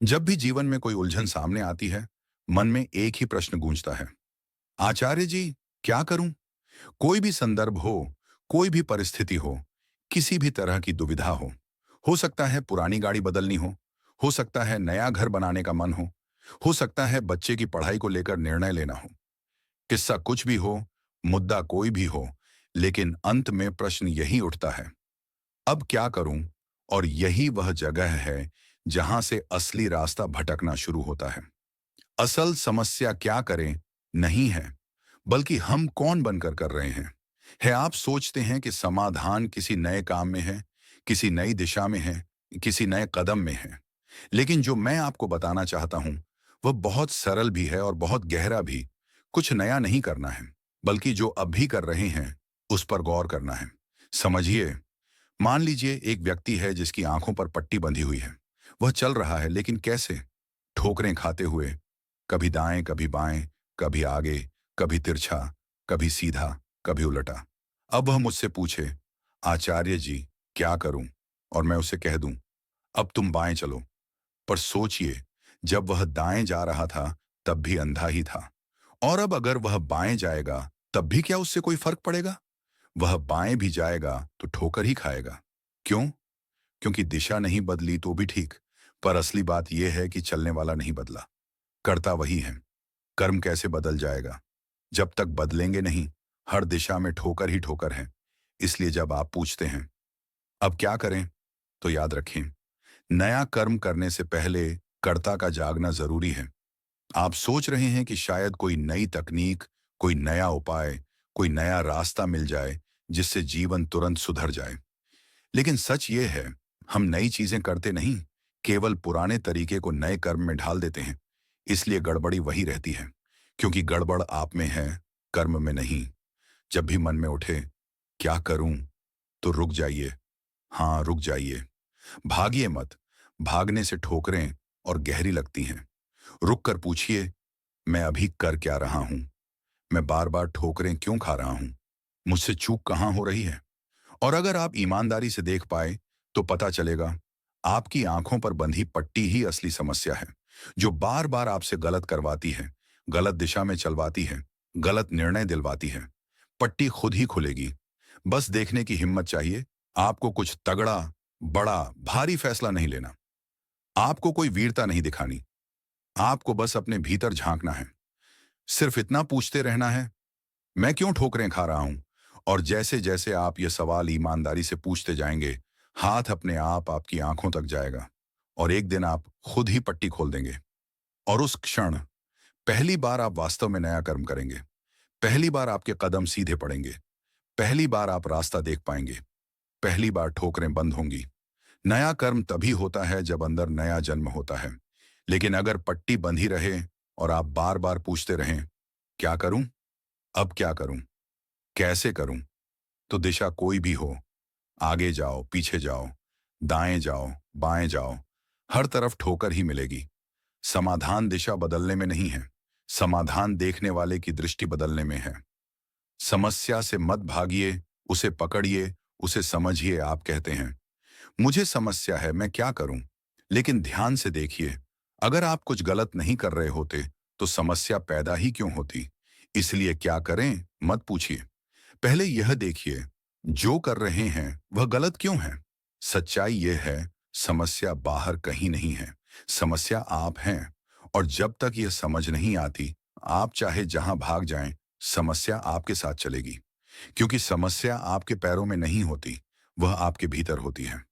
जब भी जीवन में कोई उलझन सामने आती है, मन में एक ही प्रश्न गूंजता है। आचार्य जी, क्या करूं? कोई भी संदर्भ हो, कोई भी परिस्थिति किसी भी तरह की दुविधा हो सकता है पुरानी गाड़ी बदलनी हो सकता है नया घर बनाने का मन हो सकता है बच्चे की पढ़ाई को लेकर निर्णय लेना हो। किस्सा कुछ भी हो, मुद्दा कोई भी हो, लेकिन अंत में प्रश्न यही उठता है, अब क्या करूं? और यही वह जगह है जहां से असली रास्ता भटकना शुरू होता है। असल समस्या क्या करें नहीं है, बल्कि हम कौन बनकर कर रहे हैं। आप सोचते हैं कि समाधान किसी नए काम में है, किसी नई दिशा में है, किसी नए कदम में है। लेकिन जो मैं आपको बताना चाहता हूं, वह बहुत सरल भी है और बहुत गहरा भी। कुछ नया नहीं करना है, बल्कि जो अब भी कर रहे हैं, उस पर गौर करना है। समझिए, मान लीजिए एक व्यक्ति है जिसकी आंखों पर पट्टी बंधी हुई है। वह चल रहा है, लेकिन कैसे? ठोकरें खाते हुए, कभी दाएं कभी बाएं, कभी आगे, कभी तिरछा, कभी सीधा, कभी उलटा। अब वह मुझसे पूछे, आचार्य जी, क्या करूं? और मैं उसे कह दूं, अब तुम बाएं चलो। पर सोचिए, जब वह दाएं जा रहा था, तब भी अंधा ही था। और अब अगर वह बाएं जाएगा, तब भी क्या उससे कोई फर्क पड़ेगा? वह बाएं भी जाएगा तो ठोकर ही खाएगा। क्यों? क्योंकि दिशा नहीं बदली तो भी ठीक, पर असली बात यह है कि चलने वाला नहीं बदला, करता वही है। कर्म कैसे बदल जाएगा? जब तक बदलेंगे नहीं, हर दिशा में ठोकर ही ठोकर है। इसलिए जब आप पूछते हैं, अब क्या करें? तो याद रखें, नया कर्म करने से पहले कर्ता का जागना जरूरी है। आप सोच रहे हैं कि शायद कोई नई तकनीक, कोई नया उपाय, कोई नया रास्ता मिल जाए जिससे जीवन तुरंत सुधर जाए। लेकिन सच ये है, हम नई चीजें करते नहीं, केवल पुराने तरीके को नए कर्म में ढाल देते हैं। इसलिए गड़बड़ी वही रहती है, क्योंकि गड़बड़ आप में है, कर्म में नहीं। जब भी मन में उठे, क्या करूं? तो रुक जाइए। हाँ, रुक जाइए। भागिए मत। भागने से ठोकरें और गहरी लगती हैं। रुक कर पूछिए, मैं अभी कर क्या रहा हूं? मैं बार बार ठोकरें क्यों खा रहा हूं? मुझसे चूक कहां हो रही है? और अगर आप ईमानदारी से देख पाए, तो पता चलेगा, आपकी आंखों पर बंधी पट्टी ही असली समस्या है, जो बार बार आपसे गलत करवाती है, गलत दिशा में चलवाती है, गलत निर्णय दिलवाती है। पट्टी खुद ही खुलेगी। बस देखने की हिम्मत चाहिए। आपको कुछ तगड़ा, बड़ा, भारी फैसला नहीं लेना। आपको कोई वीरता नहीं दिखानी। आपको बस अपने भीतर झांकना है। सिर्फ इतना पूछते रहना है, मैं क्यों ठोकरें खा रहा हूं? और जैसे जैसे आप ये सवाल ईमानदारी से पूछते जाएंगे, हाथ अपने आप आपकी आंखों तक जाएगा और एक दिन आप खुद ही पट्टी खोल देंगे। और उस क्षण पहली बार आप वास्तव में नया कर्म करेंगे। पहली बार आपके कदम सीधे पड़ेंगे। पहली बार आप रास्ता देख पाएंगे। पहली बार ठोकरें बंद होंगी। नया कर्म तभी होता है जब अंदर नया जन्म होता है। लेकिन अगर पट्टी बंधी रहे और आप बार बार पूछते रहें, क्या करूं? अब क्या करूं? कैसे करूं? तो दिशा कोई भी हो, आगे जाओ, पीछे जाओ, दाएं जाओ, बाएं जाओ, हर तरफ ठोकर ही मिलेगी। समाधान दिशा बदलने में नहीं है, समाधान देखने वाले की दृष्टि बदलने में है। समस्या से मत भागिए, उसे पकड़िए, उसे समझिए। आप कहते हैं, मुझे समस्या है, मैं क्या करूं? लेकिन ध्यान से देखिए, अगर आप कुछ गलत नहीं कर रहे होते, तो समस्या पैदा ही क्यों होती? इसलिए क्या करें मत पूछिए। पहले यह देखिए, जो कर रहे हैं वह गलत क्यों है। सच्चाई यह है, समस्या बाहर कहीं नहीं है, समस्या आप हैं। और जब तक यह समझ नहीं आती, आप चाहे जहां भाग जाएं, समस्या आपके साथ चलेगी। क्योंकि समस्या आपके पैरों में नहीं होती, वह आपके भीतर होती है।